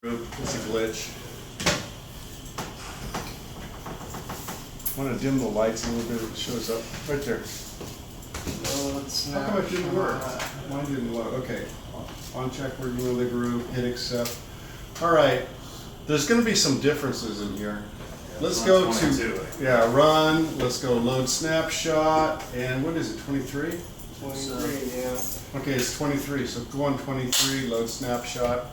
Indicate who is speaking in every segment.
Speaker 1: It's a glitch. I want to dim the lights a little bit. It shows up right there. How come it didn't work? Mine didn't load. Okay. On check working with the group. Hit accept. All right. There's going to be some differences in here. Let's go to run. Let's go load snapshot. And what is it? 23.
Speaker 2: 23. Yeah.
Speaker 1: Okay, it's 23. So go on 23. Load snapshot.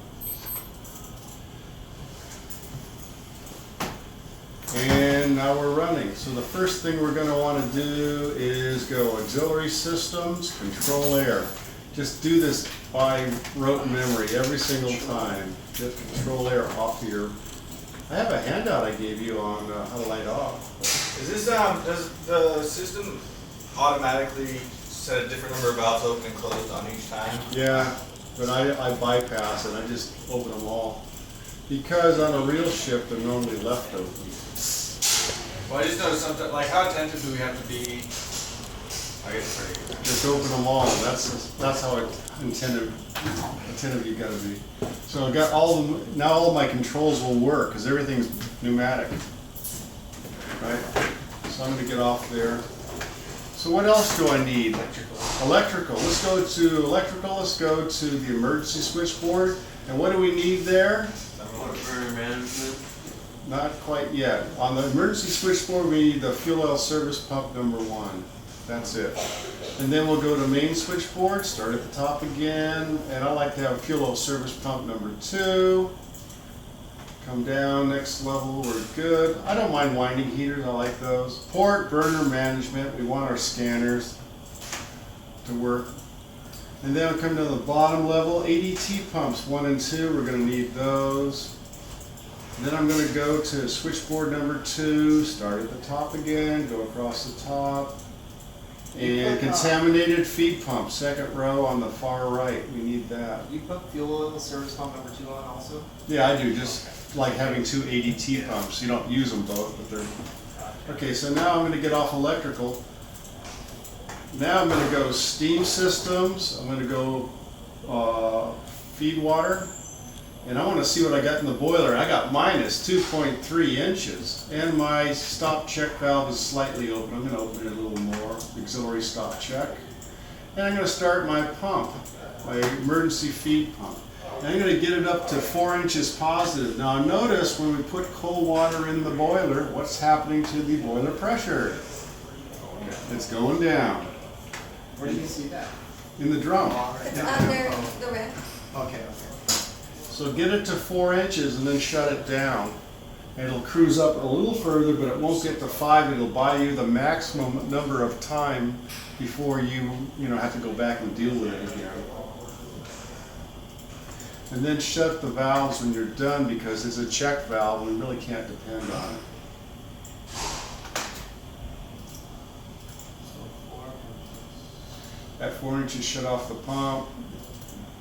Speaker 1: And now we're running. So the first thing we're going to want to do is go auxiliary systems, control air. Just do this by rote memory every single time. Get control air off your. I have a handout I gave you on how to light off.
Speaker 3: Is this does the system automatically set a different number of valves open and closed on each time?
Speaker 1: Yeah, but I bypass it. I just open them all. Because on a real ship, they're normally left open.
Speaker 3: Well, I just noticed something, like how attentive do we have to be? I guess pretty good.
Speaker 1: Just open them all. That's how attentive you got to be. So I got now all of my controls will work because everything's pneumatic, right? So I'm going to get off there. So what else do I need? Electrical. Let's go to electrical. Let's go to the emergency switchboard. And what do we need there?
Speaker 2: Burner management.
Speaker 1: Not quite yet. On the emergency switchboard, we need the fuel oil service pump number 1. That's it. And then we'll go to main switchboard, start at the top again, and I like to have fuel oil service pump number 2. Come down, next level, we're good. I don't mind winding heaters, I like those. Port, burner management, we want our scanners to work. And then we'll come to the bottom level, ADT pumps 1 and 2, we're going to need those. Then I'm going to go to switchboard number 2, start at the top again, go across the top. And contaminated feed pump, second row on the far right, we need that.
Speaker 2: You put fuel oil service pump number 2 on also?
Speaker 1: Yeah, I do, just like having 2 ADT pumps. You don't use them both, but they're... Okay, so now I'm going to get off electrical. Now I'm going to go steam systems, I'm going to go feed water. And I want to see what I got in the boiler. I got minus 2.3 inches, and my stop check valve is slightly open. I'm going to open it a little more, auxiliary stop check. And I'm going to start my pump, my emergency feed pump. And I'm going to get it up to 4 inches positive. Now notice when we put cold water in the boiler, what's happening to the boiler pressure? It's going down.
Speaker 2: Where do you see that?
Speaker 1: In the drum.
Speaker 4: It's under the red.
Speaker 2: Okay.
Speaker 1: So get it to 4 inches and then shut it down. And it'll cruise up a little further, but it won't get to 5. It'll buy you the maximum number of time before you have to go back and deal with it again. And then shut the valves when you're done because it's a check valve and we really can't depend on it. At 4 inches, shut off the pump.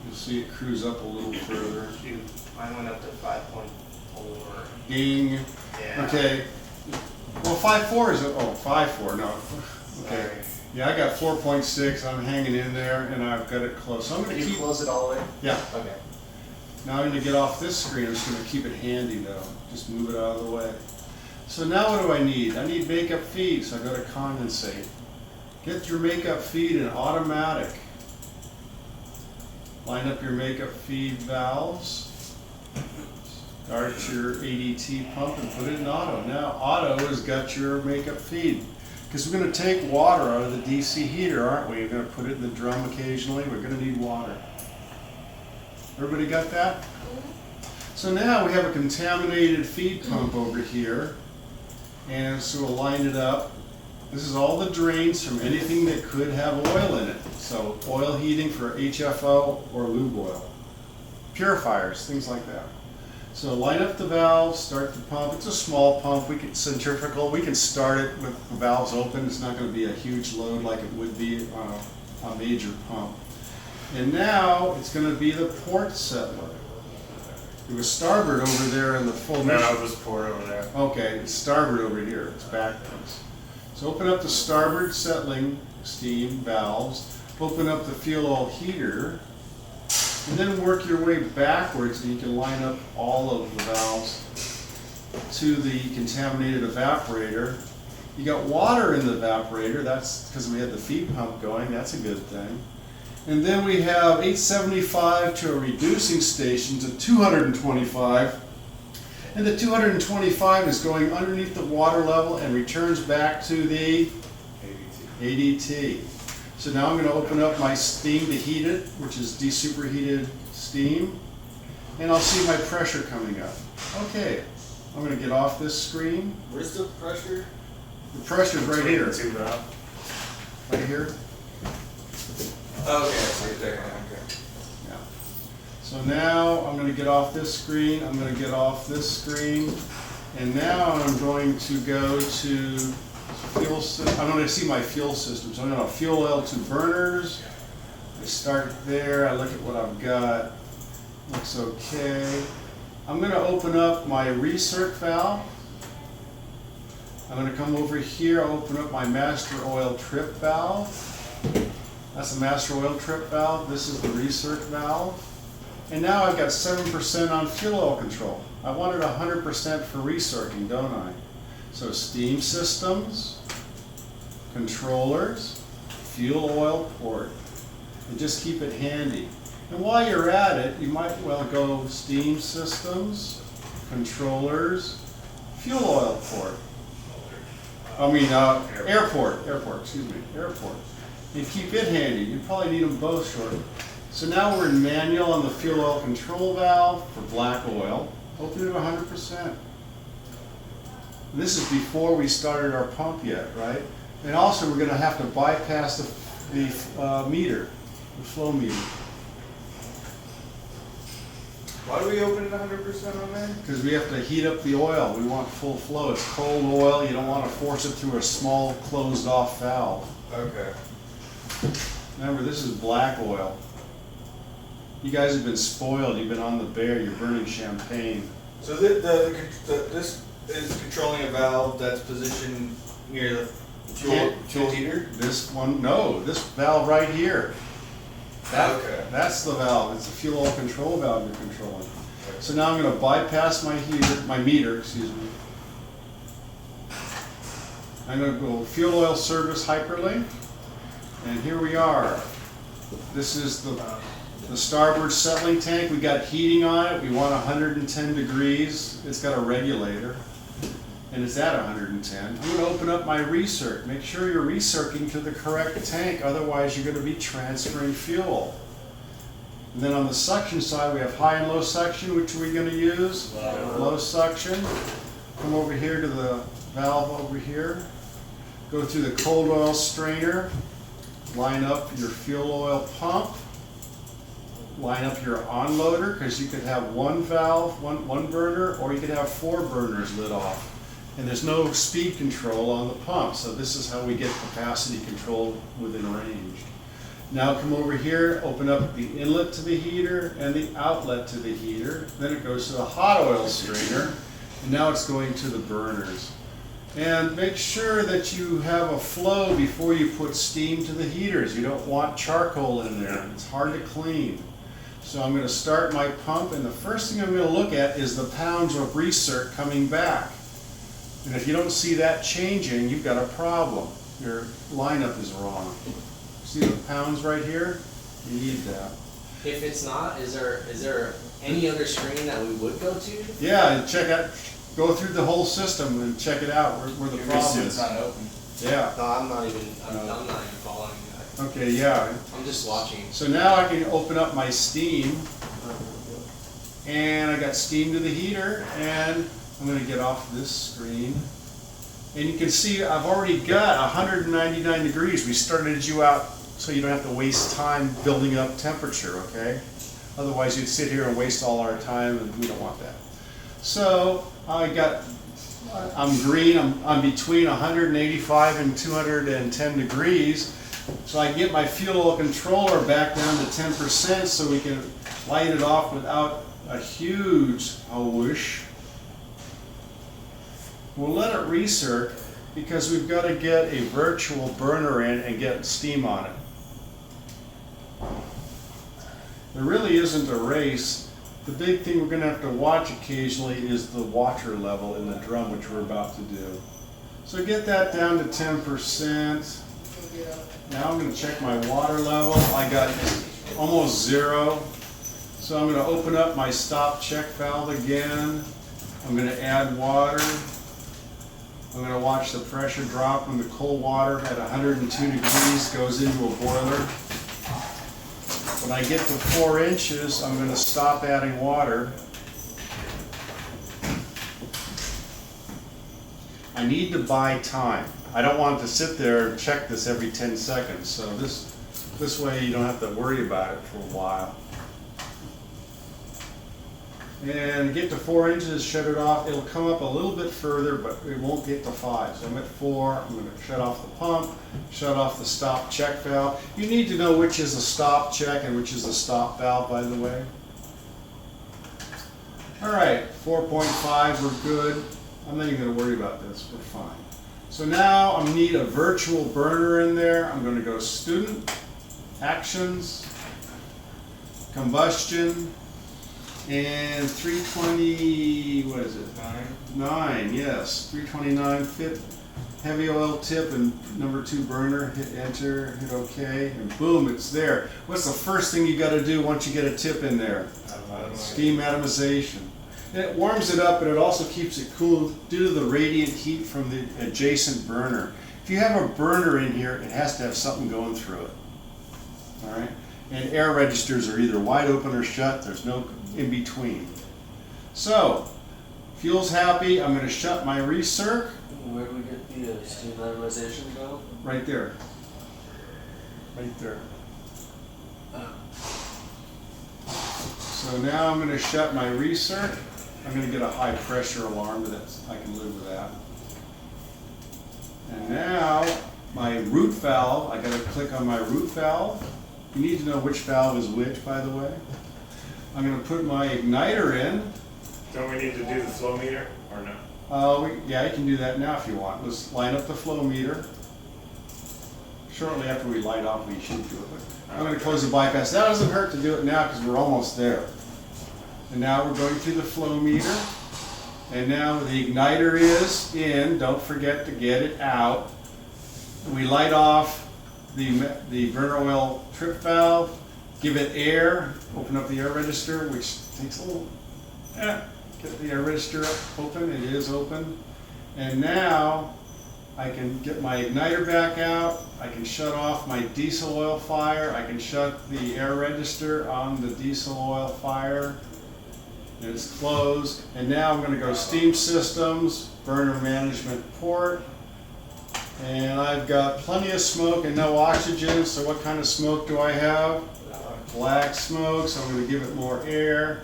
Speaker 1: You'll see it cruise up a little further.
Speaker 2: Mine went up to 5.4.
Speaker 1: Ding.
Speaker 2: Yeah.
Speaker 1: Okay. Well, 5.4 is 5.4. No. Okay.
Speaker 2: Sorry.
Speaker 1: Yeah, I got 4.6. I'm hanging in there, and I've got it close. So I'm going
Speaker 2: Did
Speaker 1: to
Speaker 2: you
Speaker 1: keep.
Speaker 2: close it all the way?
Speaker 1: Yeah.
Speaker 2: Okay.
Speaker 1: Now I'm going to get off this screen. I'm just going to keep it handy though. Just move it out of the way. So now what do I need? I need makeup feed. So I go to condensate. Get your makeup feed in automatic. Line up your makeup feed valves. Start your ADT pump and put it in auto. Now auto has got your makeup feed. Because we're going to take water out of the DC heater, aren't we? We're going to put it in the drum occasionally. We're going to need water. Everybody got that? So now we have a contaminated feed pump over here. And so we'll line it up. This is all the drains from anything that could have oil in it. So oil heating for HFO or lube oil. Purifiers, things like that. So line up the valves, start the pump. It's a small pump, we can centrifugal. We can start it with the valves open. It's not going to be a huge load like it would be on a major pump. And now it's going to be the port settler. It was starboard over there in the full mission.
Speaker 3: No, it was port over there.
Speaker 1: Okay, it's starboard over here. It's backwards. So open up the starboard settling steam valves. Open up the fuel oil heater. And then work your way backwards and you can line up all of the valves to the contaminated evaporator. You got water in the evaporator, that's because we had the feed pump going, that's a good thing. And then we have 875 to a reducing station to 225. And the 225 is going underneath the water level and returns back to the ADT. So now I'm going to open up my steam to heat it, which is desuperheated steam, and I'll see my pressure coming up. Okay, I'm going to get off this screen.
Speaker 3: Where's the pressure?
Speaker 1: The pressure's right here. Right here.
Speaker 3: Oh, okay, I see it there. Okay.
Speaker 1: Yeah. So now I'm going to get off this screen, I'm going to get off this screen, and now I'm going to go to fuel system. I'm going to see my fuel system. So I'm going to fuel oil to burners. I start there, I look at what I've got. Looks okay. I'm going to open up my recirc valve. I'm going to come over here, open up my master oil trip valve. That's the master oil trip valve. This is the recirc valve. And now I've got 7% on fuel oil control. I wanted 100% for recircing, don't I? So steam systems, controllers, fuel oil port. And just keep it handy. And while you're at it, you might well go steam systems, controllers, fuel oil port. Airport, excuse me, airport. And keep it handy. You probably need them both shortly. So now we're in manual on the fuel oil control valve for black oil. Open it 100%. And this is before we started our pump yet, right? And also we're going to have to bypass the meter, the flow meter.
Speaker 3: Why do we open it 100% on there?
Speaker 1: Because we have to heat up the oil. We want full flow. It's cold oil. You don't want to force it through a small closed off valve.
Speaker 3: Okay.
Speaker 1: Remember, this is black oil. You guys have been spoiled. You've been on the bear. You're burning champagne.
Speaker 3: So this is controlling a valve that's positioned near the fuel heater?
Speaker 1: This one, no, this valve right here.
Speaker 3: Okay.
Speaker 1: That's the valve. It's a fuel oil control valve you're controlling. So now I'm going to bypass my meter, excuse me. I'm going to go fuel oil service hyperlink. And here we are. This is the starboard settling tank. We got heating on it. We want 110 degrees. It's got a regulator. And it's at 110. I'm going to open up my recirc. Make sure you're recircing to the correct tank, otherwise you're going to be transferring fuel. And then on the suction side, we have high and low suction, which we're going to use. Low suction. Come over here to the valve over here. Go through the cold oil strainer. Line up your fuel oil pump. Line up your onloader, because you could have one valve, one burner, or you could have 4 burners lit off. And there's no speed control on the pump, so this is how we get capacity control within range. Now come over here, open up the inlet to the heater and the outlet to the heater. Then it goes to the hot oil strainer, and now it's going to the burners. And make sure that you have a flow before you put steam to the heaters. You don't want charcoal in there, it's hard to clean. So I'm going to start my pump, and the first thing I'm going to look at is the pounds of recirc coming back. And if you don't see that changing, you've got a problem. Your lineup is wrong. See the pounds right here? You need that.
Speaker 2: If it's not, is there any other screen that we would go to?
Speaker 1: Yeah, and check out, go through the whole system and check it out where the problem is.
Speaker 3: It's not open.
Speaker 1: Yeah.
Speaker 2: No, I'm not even following that.
Speaker 1: Okay, yeah.
Speaker 2: I'm just watching.
Speaker 1: So now I can open up my steam, and I got steam to the heater, and I'm going to get off this screen. And you can see I've already got 199 degrees. We started you out so you don't have to waste time building up temperature, okay? Otherwise you'd sit here and waste all our time, and we don't want that. So I'm green, I'm between 185 and 210 degrees. So I get my fuel oil controller back down to 10% so we can light it off without a huge whoosh. We'll let it recirc because we've got to get a virtual burner in and get steam on it. There really isn't a race. The big thing we're gonna have to watch occasionally is the water level in the drum, which we're about to do. So get that down to 10%. Now I'm gonna check my water level. I got almost 0. So I'm gonna open up my stop check valve again. I'm gonna add water. I'm gonna watch the pressure drop when the cold water at 102 degrees goes into a boiler. When I get to 4 inches, I'm gonna stop adding water. I need to buy time. I don't want to sit there and check this every 10 seconds, so this way you don't have to worry about it for a while. And get to 4 inches, shut it off. It'll come up a little bit further, but it won't get to 5. So I'm at 4, I'm gonna shut off the pump, shut off the stop check valve. You need to know which is a stop check and which is a stop valve, by the way. All right, 4.5, we're good. I'm not even gonna worry about this, we're fine. So now I need a virtual burner in there. I'm gonna go student, actions, combustion, and 320, what is it? 9, yes, 329, fit heavy oil tip and number 2 burner, hit enter, hit OK, and boom, it's there. What's the first thing you gotta do once you get a tip in there? Steam atomization. And it warms it up, but it also keeps it cool due to the radiant heat from the adjacent burner. If you have a burner in here, it has to have something going through it. All right? And air registers are either wide open or shut. There's no in between. So, fuel's happy. I'm going to shut my recirc.
Speaker 2: Where do we get the steam atomization valve?
Speaker 1: Right there. Right there. So now I'm going to shut my recirc. I'm going to get a high pressure alarm, but I can live with that. And now my root valve, I got to click on my root valve. You need to know which valve is which, by the way. I'm going to put my igniter in.
Speaker 5: Don't we need to do the flow meter or no?
Speaker 1: Yeah, you can do that now if you want. Let's line up the flow meter. Shortly after we light off, we should do it. But I'm going to close the bypass. That doesn't hurt to do it now because we're almost there. And now we're going through the flow meter. And now the igniter is in. Don't forget to get it out. We light off the burner oil trip valve. Give it air. Open up the air register, which takes a little. Get the air register open. It is open. And now I can get my igniter back out. I can shut off my diesel oil fire. I can shut the air register on the diesel oil fire. And it's closed. And now I'm going to go steam systems, burner management port. And I've got plenty of smoke and no oxygen. So what kind of smoke do I have? Black smoke. So I'm going to give it more air.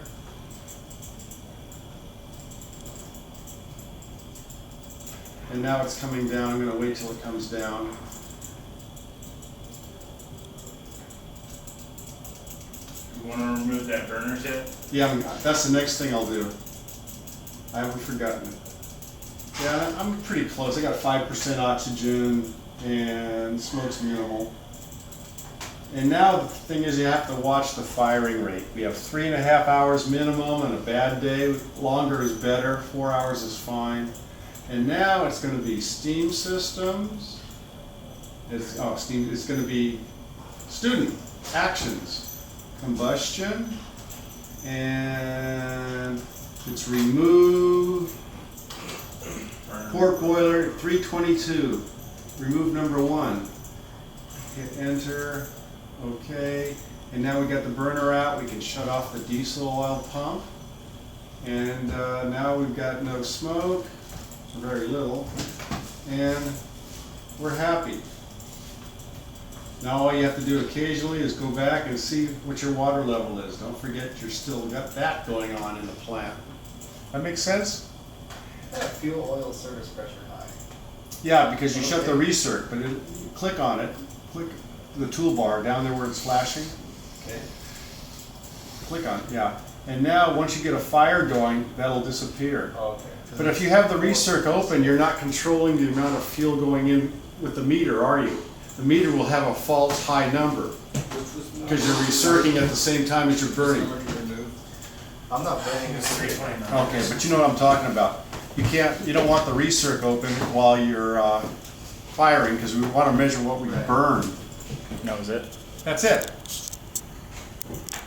Speaker 1: And now it's coming down. I'm going to wait till it comes down.
Speaker 5: You want to remove that burner tip?
Speaker 1: Yeah, that's the next thing I'll do. I haven't forgotten it. Yeah, I'm pretty close. I got 5% oxygen and smoke's minimal. And now the thing is you have to watch the firing rate. We have 3.5 hours minimum on a bad day. Longer is better. 4 hours is fine. And now it's going to be steam systems. It's going to be student actions, combustion, and it's remove port boiler 322. Remove number 1. Hit enter. Okay. And now we got the burner out. We can shut off the diesel oil pump. And now we've got no smoke. Very little, and we're happy. Now all you have to do occasionally is go back and see what your water level is. Don't forget you're still got that going on in the plant. That makes sense?
Speaker 6: Fuel oil service pressure high.
Speaker 1: Yeah, because you shut the recirc, but click on it. Click the toolbar down there where it's flashing.
Speaker 6: Okay.
Speaker 1: Click on it, yeah. And now once you get a fire going, that'll disappear.
Speaker 6: Okay.
Speaker 1: But if you have the recirc open, you're not controlling the amount of fuel going in with the meter, are you? the meter will have a false high number, because you're recirculating at the same time as you're burning.
Speaker 6: I'm not burning
Speaker 5: It's
Speaker 6: this.
Speaker 5: 329.
Speaker 1: Okay, but you know what I'm talking about. You don't want the recirc open while you're firing, because we want to measure what we burn.
Speaker 7: That was it?
Speaker 1: That's it.